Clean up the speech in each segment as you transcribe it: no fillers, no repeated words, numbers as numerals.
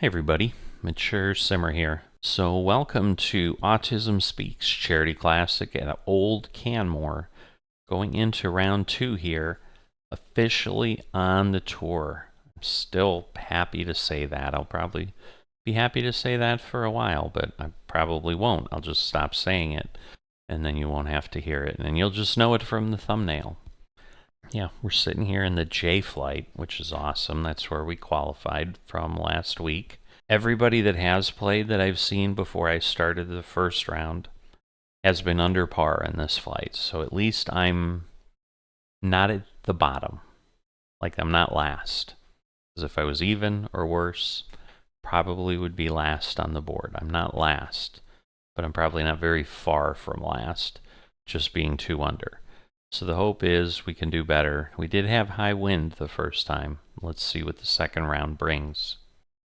Hey everybody, Mature Simmer here. So welcome to Autism Speaks Charity Classic at Old Canmore. Going into round 2 here, officially on the tour. I'm still happy to say that. I'll probably be happy to say that for a while, but I probably won't. I'll just stop saying it, and then you won't have to hear it, and you'll just know it from the thumbnail. Yeah, we're sitting here in the J flight, which is awesome. That's where we qualified from last week. Everybody that has played that I've seen before I started the first round has been under par in this flight. So at least I'm not at the bottom. Like, I'm not last. Because if I was even or worse, probably would be last on the board. I'm not last, but I'm probably not very far from last, just being 2 under. So the hope is we can do better. We did have high wind the first time. Let's see what the second round brings.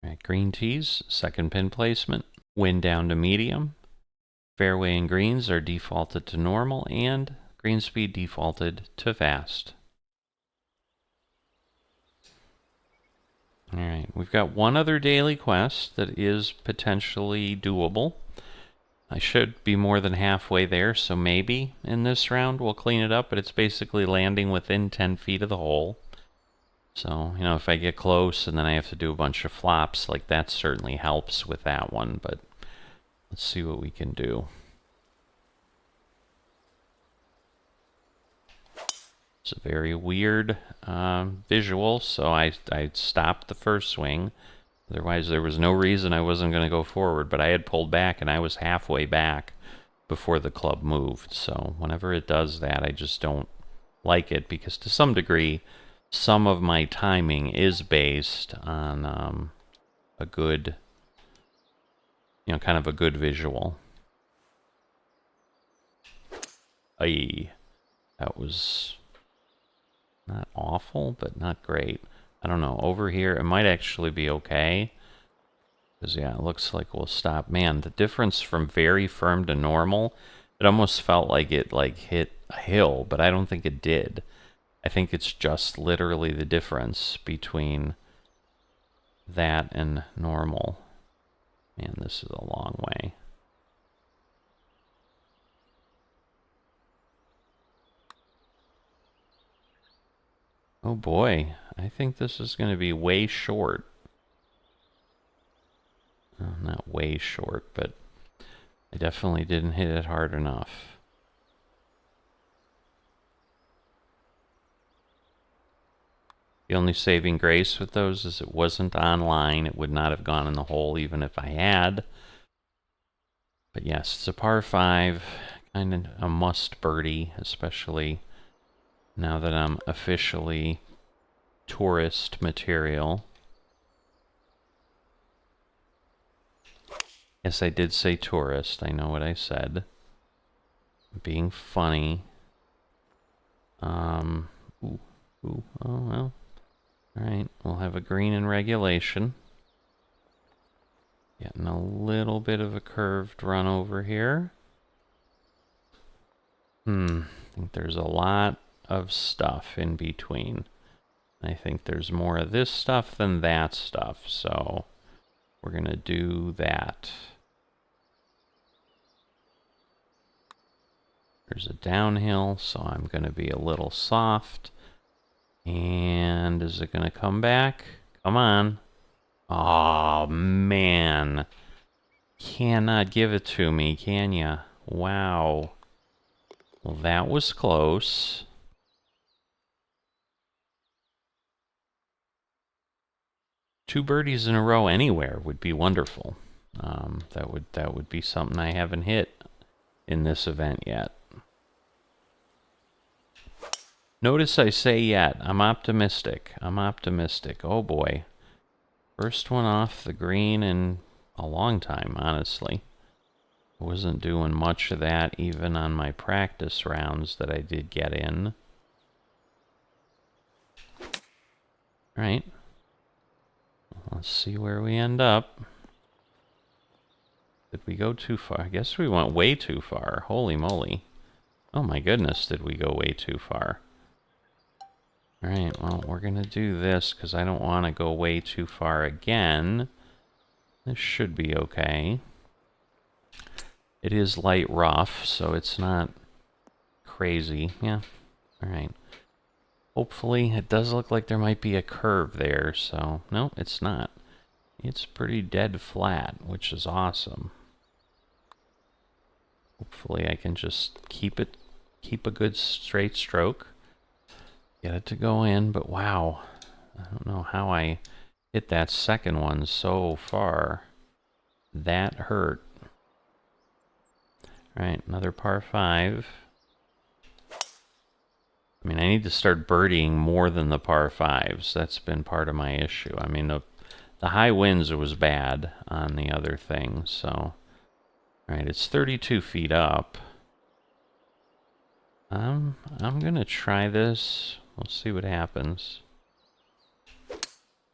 All right, green tees, second pin placement. Wind down to medium. Fairway and greens are defaulted to normal, and green speed defaulted to fast. All right, we've got one other daily quest that is potentially doable. I should be more than halfway there, so maybe in this round we'll clean it up, but it's basically landing within 10 feet of the hole. So, you know, if I get close and then I have to do a bunch of flops, like, that certainly helps with that one, but let's see what we can do. It's a very weird visual, so I stopped the first swing. Otherwise, there was no reason I wasn't going to go forward, but I had pulled back and I was halfway back before the club moved. So whenever it does that, I just don't like it, because to some degree, some of my timing is based on a good, kind of a good visual. Aye, that was not awful, but not great. I don't know, over here, it might actually be okay. Because, yeah, it looks like we'll stop. Man, the difference from very firm to normal, it almost felt like it, hit a hill, but I don't think it did. I think it's just literally the difference between that and normal. Man, this is a long way. Oh boy, I think this is going to be way short. Not way short, but I definitely didn't hit it hard enough. The only saving grace with those is it wasn't online. It would not have gone in the hole even if I had. But yes, it's a par 5, kind of a must birdie, especially now that I'm officially tourist material. Yes, I did say tourist. I know what I said. I'm being funny. Oh well. Alright, we'll have a green in regulation. Getting a little bit of a curved run over here. I think there's a lot of stuff in between. I think there's more of this stuff than that stuff, so we're going to do that. There's a downhill, so I'm going to be a little soft. And is it going to come back? Come on. Oh, man. Cannot give it to me, can ya? Wow. Well, that was close. Two birdies in a row anywhere would be wonderful. That would be something I haven't hit in this event yet. Notice I say yet. I'm optimistic. I'm optimistic. Oh boy. First one off the green in a long time, honestly. I wasn't doing much of that even on my practice rounds that I did get in. Alright. Let's see where we end up. Did we go too far? I guess we went way too far. Holy moly. Oh my goodness, did we go way too far. Alright, well, we're going to do this because I don't want to go way too far again. This should be okay. It is light rough, so it's not crazy. Yeah, alright. Hopefully, it does look like there might be a curve there, so... No, it's not. It's pretty dead flat, which is awesome. Hopefully I can just keep a good straight stroke. Get it to go in, but wow. I don't know how I hit that second one so far. That hurt. Alright, another par 5. I mean, I need to start birdieing more than the par 5s. That's been part of my issue. I mean, the high winds was bad on the other thing, so... Alright, it's 32 feet up. I'm gonna try this. We'll see what happens.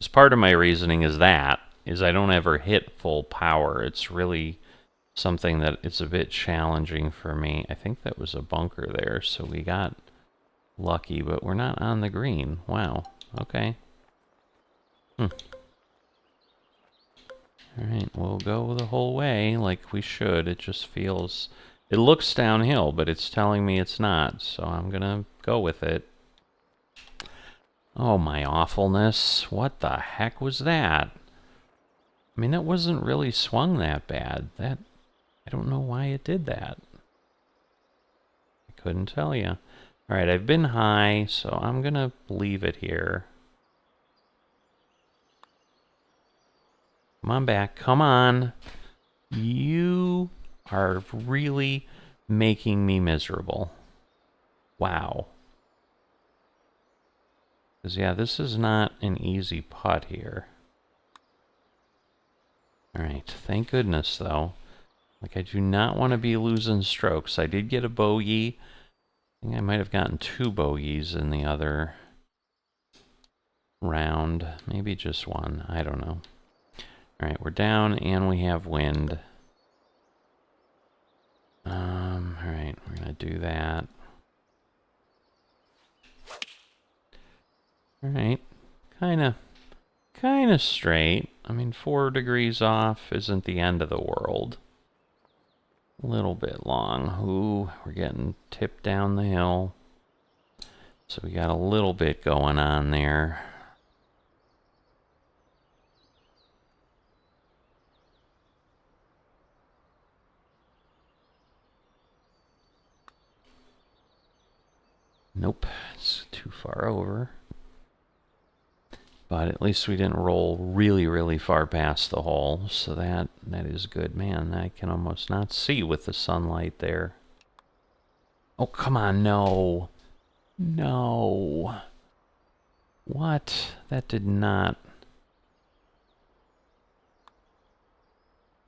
As part of my reasoning is I don't ever hit full power. It's really something that it's a bit challenging for me. I think that was a bunker there, so we got lucky, but we're not on the green. Wow. Okay. Alright, we'll go the whole way like we should. It just feels... It looks downhill, but it's telling me it's not, so I'm gonna go with it. Oh, my awfulness. What the heck was that? I mean, that wasn't really swung that bad. I don't know why it did that. I couldn't tell you. Alright, I've been high, so I'm gonna leave it here. Come on back. Come on. You are really making me miserable. Wow. Because, yeah, this is not an easy putt here. Alright, thank goodness, though. Like, I do not want to be losing strokes. I did get a bogey. I think I might have gotten 2 bogeys in the other round. Maybe just 1. I don't know. Alright, we're down and we have wind. Alright, we're gonna do that. Alright, kinda straight. I mean, 4 degrees off isn't the end of the world. A little bit long. Ooh, we're getting tipped down the hill. So we got a little bit going on there. Nope, it's too far over. But at least we didn't roll really, really far past the hole, so that is good. Man, I can almost not see with the sunlight there. Oh, come on, no. No. What? That did not...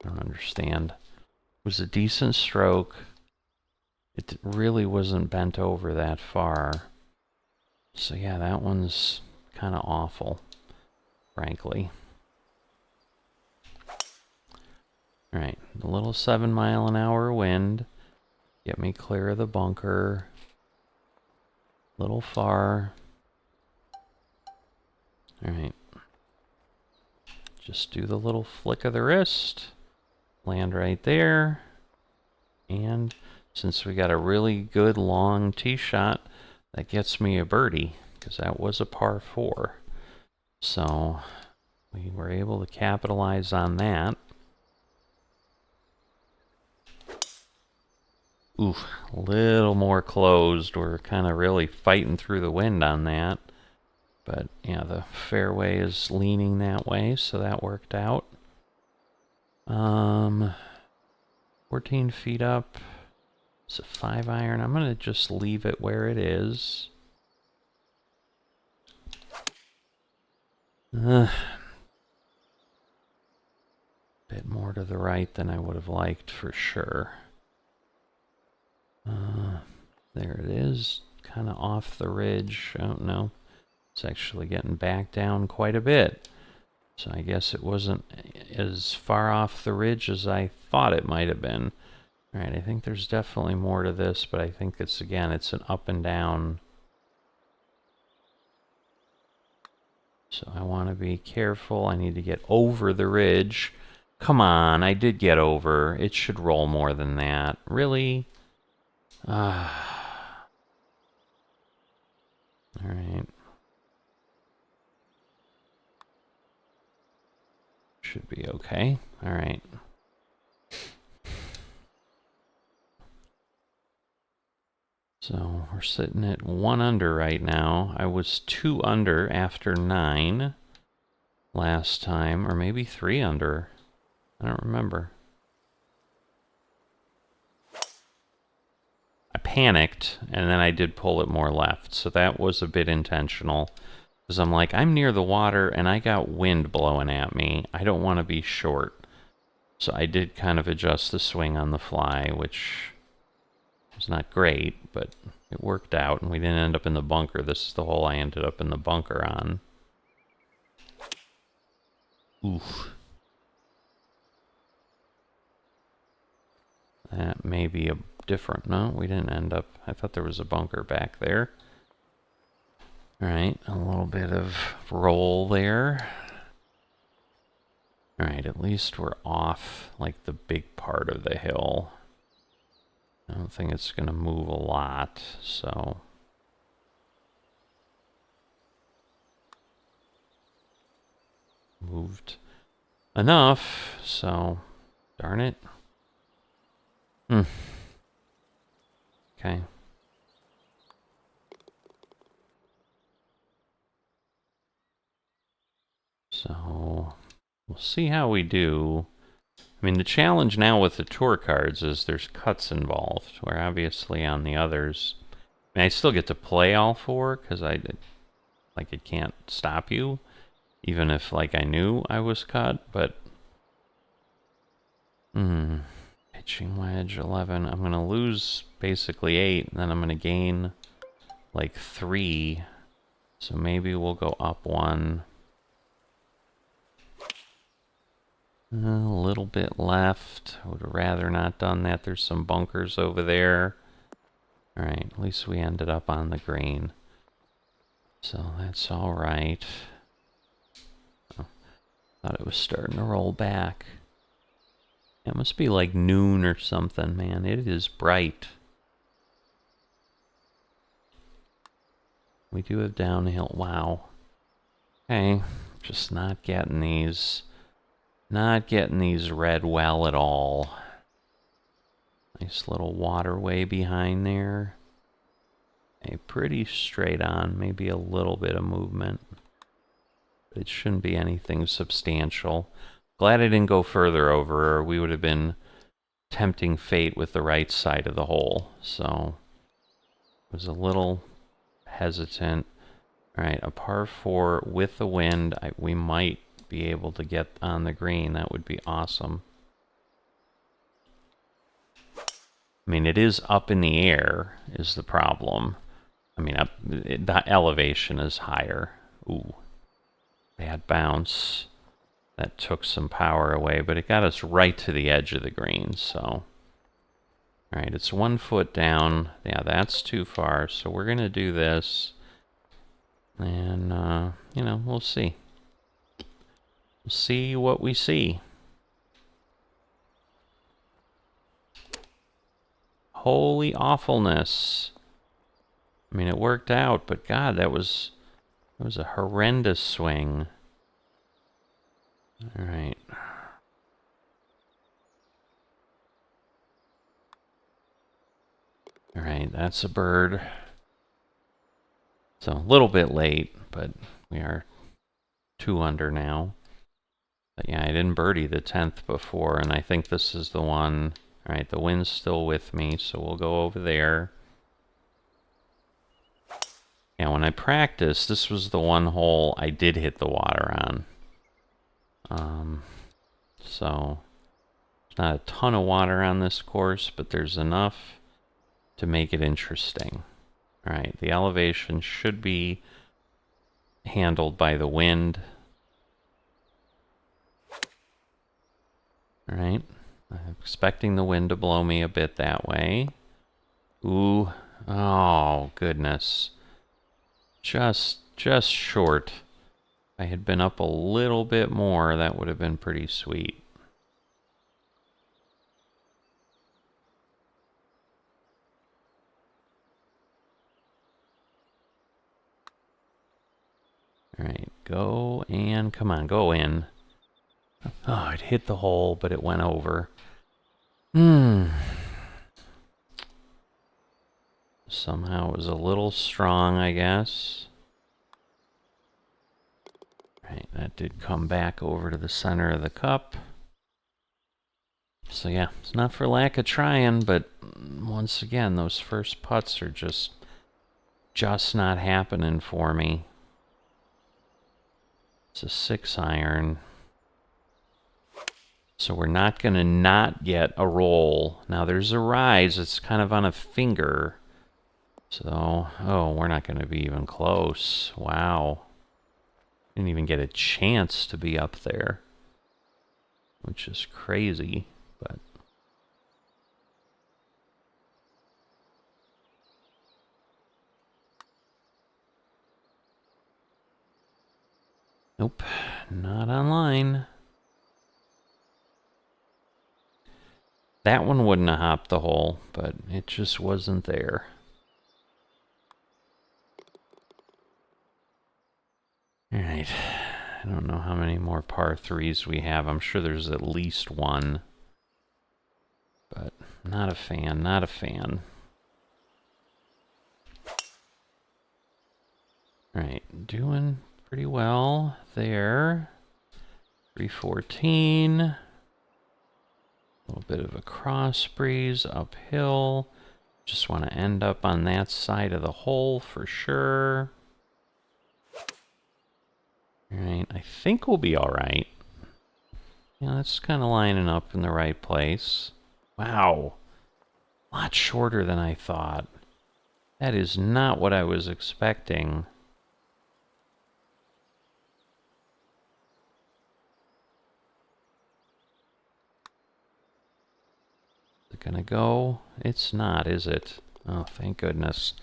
I don't understand. It was a decent stroke. It really wasn't bent over that far. So yeah, that one's kind of awful, frankly. Alright, a little 7-mile-an-hour wind. Get me clear of the bunker. Little far. Alright. Just do the little flick of the wrist. Land right there. And since we got a really good long tee shot, that gets me a birdie, because that was a par 4. So we were able to capitalize on that. Ooh, a little more closed. We're kind of really fighting through the wind on that. But yeah, the fairway is leaning that way, so that worked out. 14 feet up. It's a 5-iron. I'm going to just leave it where it is. Bit more to the right than I would have liked for sure. There it is. Kind of off the ridge. Oh no. It's actually getting back down quite a bit. So I guess it wasn't as far off the ridge as I thought it might have been. Alright, I think there's definitely more to this, but I think it's, again, it's an up and down. So I want to be careful. I need to get over the ridge, Come on, I did get over. It should roll more than that. Really? Alright. Should be okay. Alright. So we're sitting at 1 under right now. I was 2 under after 9 last time, or maybe 3 under. I don't remember. I panicked, and then I did pull it more left, so that was a bit intentional. Because I'm like, I'm near the water, and I got wind blowing at me. I don't want to be short. So I did kind of adjust the swing on the fly, which was not great, but it worked out, and we didn't end up in the bunker. This is the hole I ended up in the bunker on. Oof. That may be a different... No, we didn't end up... I thought there was a bunker back there. Alright, a little bit of roll there. Alright, at least we're off, like, the big part of the hill. I don't think it's going to move a lot, so... Moved enough, so... Darn it. Okay. So, we'll see how we do. I mean, the challenge now with the tour cards is there's cuts involved, where obviously on the others... I mean, I still get to play all 4, because it can't stop you, even if, like, I knew I was cut, but... Pitching wedge, 11. I'm going to lose basically 8, and then I'm going to gain, like, 3. So maybe we'll go up 1. A little bit left. I would have rather not done that. There's some bunkers over there. Alright, at least we ended up on the green. So that's alright. Oh, thought it was starting to roll back. It must be like noon or something, man. It is bright. We do have downhill. Wow. Okay, just not getting these. Not getting these red well at all. Nice little waterway behind there. Okay, pretty straight on. Maybe a little bit of movement. But it shouldn't be anything substantial. Glad I didn't go further over, or we would have been tempting fate with the right side of the hole. So, was a little hesitant. Alright, a par 4 with the wind. We might be able to get on the green. That would be awesome. I mean, it is up in the air, is the problem. I mean, the elevation is higher. Ooh. Bad bounce. That took some power away, but it got us right to the edge of the green, so... Alright, it's 1 foot down. Yeah, that's too far, so we're going to do this. And, you know, we'll see. We'll see what we see. Holy awfulness. I mean, it worked out, but God, that was a horrendous swing. Alright. Alright, that's a bird. So, a little bit late, but we are 2 under now. But yeah, I didn't birdie the 10th before, and I think this is the one. Alright, the wind's still with me, so we'll go over there. Yeah, when I practiced, this was the one hole I did hit the water on. So, there's not a ton of water on this course, but there's enough to make it interesting. Alright, the elevation should be handled by the wind. Alright, I'm expecting the wind to blow me a bit that way. Ooh, oh goodness. Just short. If I had been up a little bit more, that would have been pretty sweet. Alright, go and come on, go in. Oh, it hit the hole, but it went over. Somehow it was a little strong, I guess. Right, that did come back over to the center of the cup. So yeah, it's not for lack of trying, but once again, those first putts are just not happening for me. It's a 6-iron. So we're not going to not get a roll. Now there's a rise. It's kind of on a finger. So, oh, we're not going to be even close. Wow. Didn't even get a chance to be up there. Which is crazy, but... Nope, not online. That one wouldn't have hopped the hole, but it just wasn't there. Alright, I don't know how many more par 3s we have. I'm sure there's at least one. But not a fan, not a fan. Alright, doing pretty well there. 314. A little bit of a cross breeze uphill. Just want to end up on that side of the hole for sure. Alright, I think we'll be alright. Yeah, it's kind of lining up in the right place. Wow. A lot shorter than I thought. That is not what I was expecting. Is it gonna go? It's not, is it? Oh, thank goodness.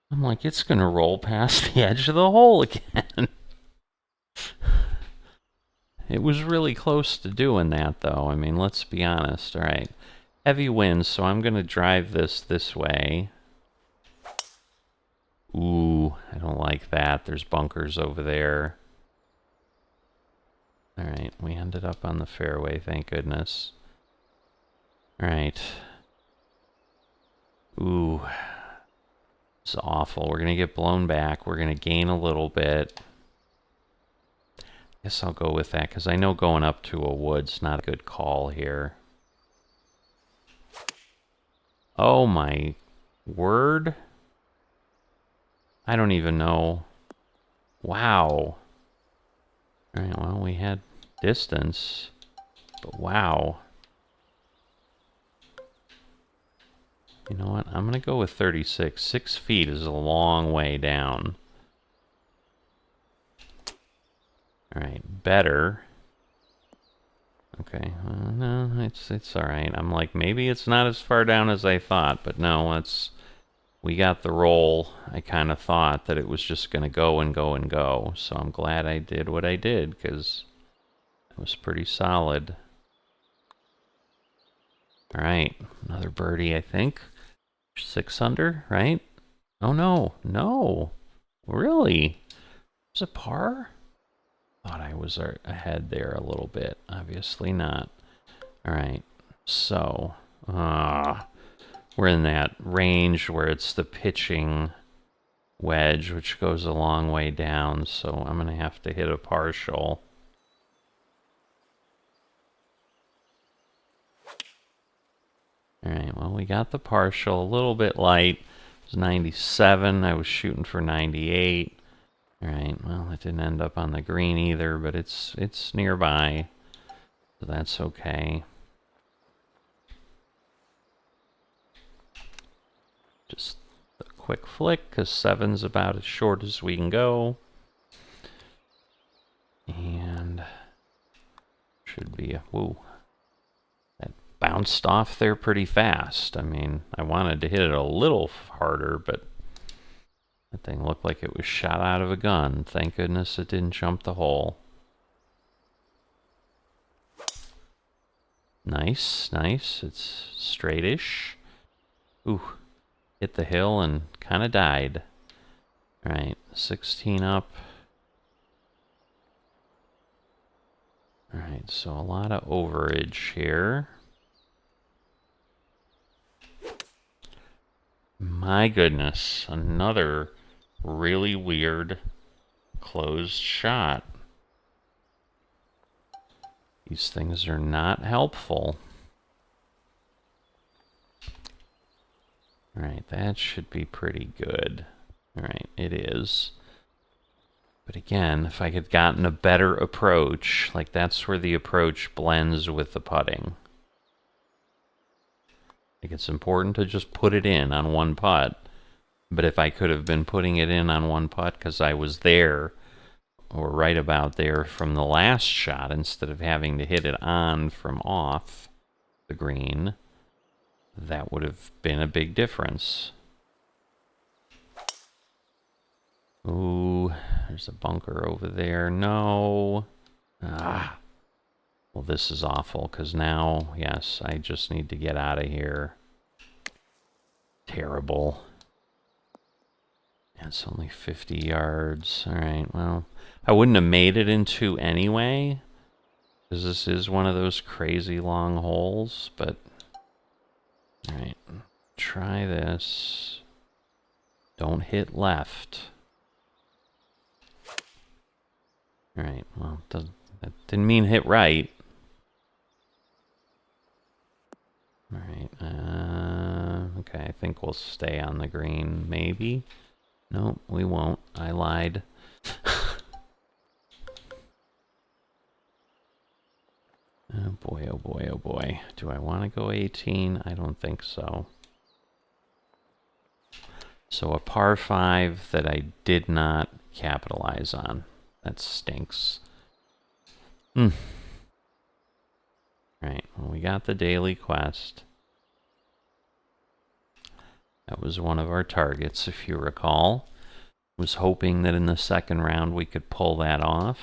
I'm like, it's gonna roll past the edge of the hole again. It was really close to doing that, though. I mean, let's be honest. All right. Heavy winds, so I'm going to drive this way. Ooh, I don't like that. There's bunkers over there. All right, we ended up on the fairway, thank goodness. All right. Ooh, it's awful. We're going to get blown back. We're going to gain a little bit. Guess I'll go with that, because I know going up to a wood's not a good call here. Oh my word. I don't even know. Wow. Alright, well, we had distance, but wow. You know what? I'm going to go with 36. 6 feet is a long way down. Alright, better. Okay, no, it's alright. I'm like, maybe it's not as far down as I thought, but no, we got the roll. I kind of thought that it was just going to go and go and go, so I'm glad I did what I did, because it was pretty solid. Alright, another birdie, I think. 6 under, right? Oh no, no. Really? Is it par? Thought I was ahead there a little bit. Obviously not. Alright, so we're in that range where it's the pitching wedge, which goes a long way down, so I'm going to have to hit a partial. Alright, well, we got the partial. A little bit light. It was 97. I was shooting for 98. Alright, well, it didn't end up on the green either, but it's nearby, so that's okay. Just a quick flick, because 7's about as short as we can go. And should be a... Woo. That bounced off there pretty fast. I mean, I wanted to hit it a little harder, but that thing looked like it was shot out of a gun. Thank goodness it didn't jump the hole. Nice, nice. It's straightish. Ooh. Hit the hill and kind of died. Alright, 16 up. Alright, so a lot of overage here. My goodness, another really weird closed shot. These things are not helpful. Alright, that should be pretty good. Alright, it is. But again, if I had gotten a better approach, like that's where the approach blends with the putting. Like it's important to just put it in on one putt. But if I could have been putting it in on one putt because I was there, or right about there from the last shot, instead of having to hit it on from off the green, that would have been a big difference. Ooh, there's a bunker over there. No. Ah. Well, this is awful, because now, yes, I just need to get out of here. Terrible. It's only 50 yards. Alright, well, I wouldn't have made it in two anyway, because this is one of those crazy long holes, but... Alright, try this. Don't hit left. Alright, well, that didn't mean hit right. Alright, okay, I think we'll stay on the green, maybe? Nope, we won't. I lied. Oh boy, oh boy, oh boy. Do I want to go 18? I don't think so. So a par 5 that I did not capitalize on. That stinks. Right, well, we got the daily quest. That was one of our targets, if you recall. Was hoping that in the second round we could pull that off.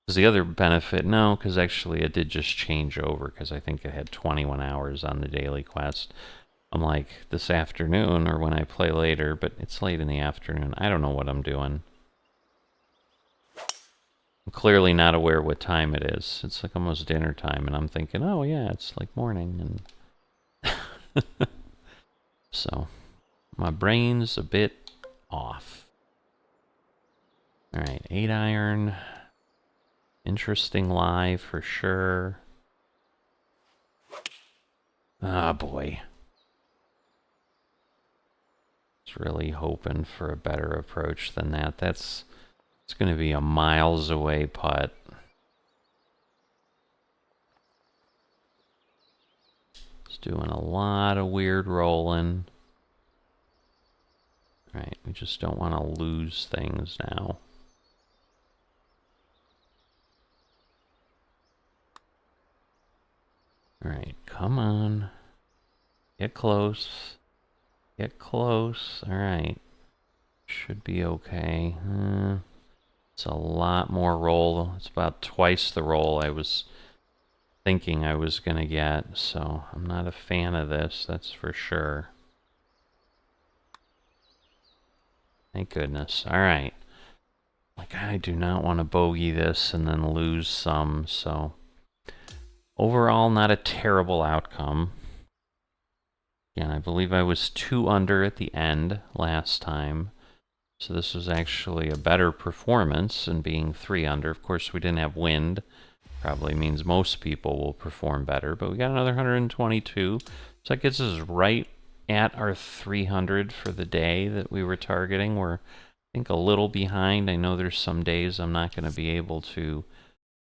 Because the other benefit, no, because actually it did just change over, because I think it had 21 hours on the daily quest. I'm like, this afternoon, or when I play later, but it's late in the afternoon. I don't know what I'm doing. I'm clearly not aware what time it is. It's like almost dinner time, and I'm thinking, oh yeah, it's like morning, and... So, my brain's a bit off. Alright, 8-iron. Interesting lie for sure. Ah, boy. I was really hoping for a better approach than that. It's going to be a miles away putt. It's doing a lot of weird rolling. Right, we just don't want to lose things now. Alright, come on. Get close. Get close. Alright. Should be okay. It's a lot more roll. It's about twice the roll I was thinking I was going to get. So I'm not a fan of this, that's for sure. Thank goodness. Alright. Like, I do not want to bogey this and then lose some, so... Overall, not a terrible outcome. Again, I believe I was 2 under at the end last time. So this was actually a better performance than being 3 under. Of course, we didn't have wind. Probably means most people will perform better. But we got another 122. So that gets us right at our 300 for the day that we were targeting. We're, I think, a little behind. I know there's some days I'm not going to be able to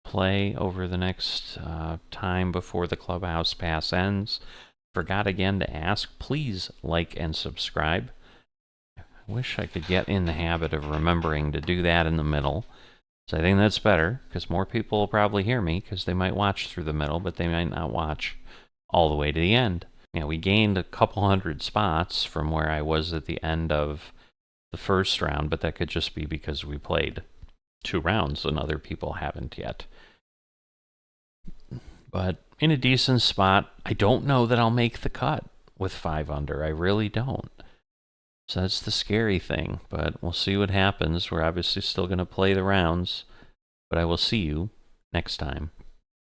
play over the next time before the Clubhouse Pass ends. Forgot again to ask, please like and subscribe. I wish I could get in the habit of remembering to do that in the middle. So I think that's better, because more people will probably hear me, because they might watch through the middle, but they might not watch all the way to the end. Yeah, we gained a couple hundred spots from where I was at the end of the first round, but that could just be because we played 2 rounds and other people haven't yet. But in a decent spot, I don't know that I'll make the cut with 5 under. I really don't. So that's the scary thing, but we'll see what happens. We're obviously still going to play the rounds, but I will see you next time.